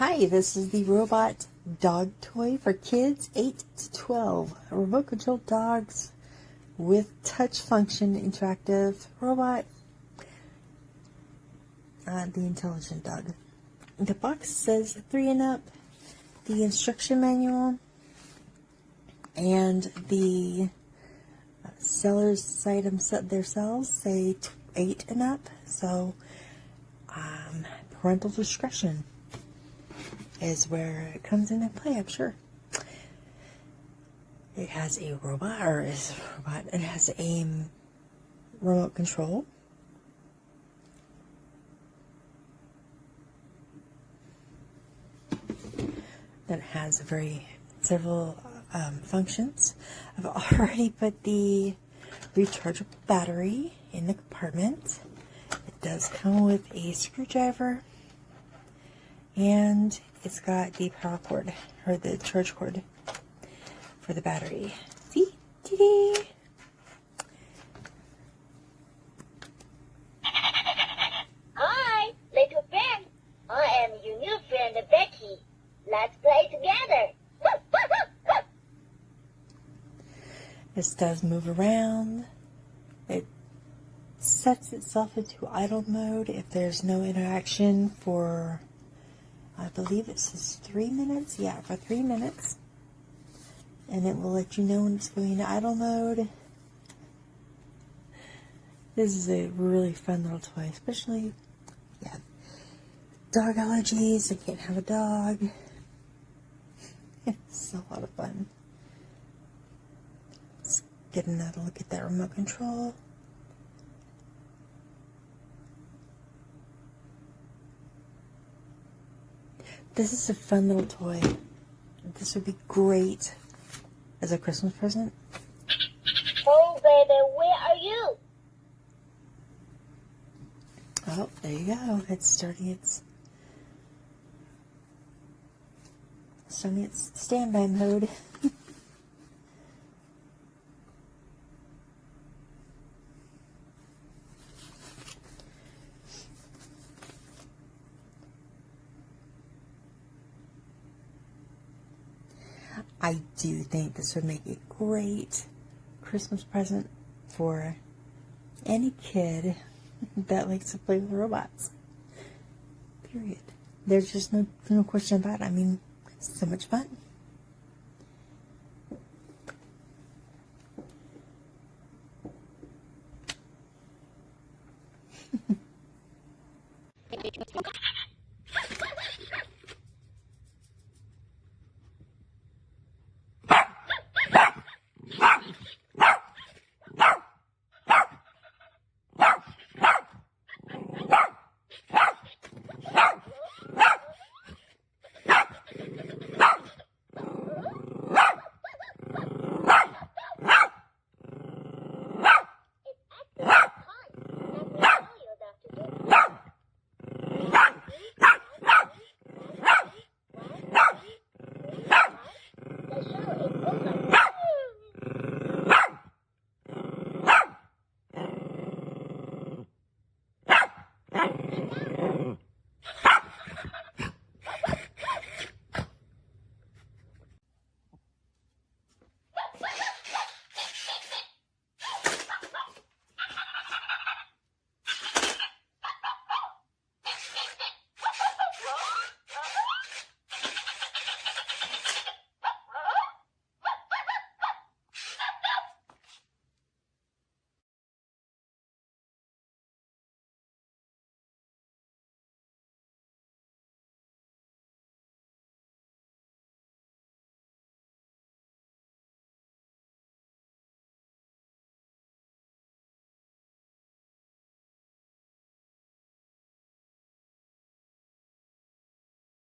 Hi, this is the robot dog toy for kids 8 to 12. Remote controlled dogs with touch function interactive robot. The intelligent dog. The box says 3 and up. The instruction manual and the seller's site themselves say 8 and up. So parental discretion is where it comes into play, I'm sure. It has a robot, it has a remote control. That has several functions. I've already put the rechargeable battery in the compartment. It does come with a screwdriver, and it's got the power cord, or the charge cord for the battery. See? Ta-da! Hi, little friend. I am your new friend, Becky. Let's play together. This does move around. It sets itself into idle mode if there's no interaction for, I believe it says 3 minutes. Yeah, for 3 minutes. And it will let you know when it's going into idle mode. This is a really fun little toy, especially, dog allergies. I can't have a dog. It's a lot of fun. Let's get another look at that remote control. This is a fun little toy. This would be great as a Christmas present. Oh, baby, where are you? Oh, there you go. It's starting its standby mode. I do think this would make a great Christmas present for any kid that likes to play with robots. Period. There's just no question about it. I mean, it's so much fun.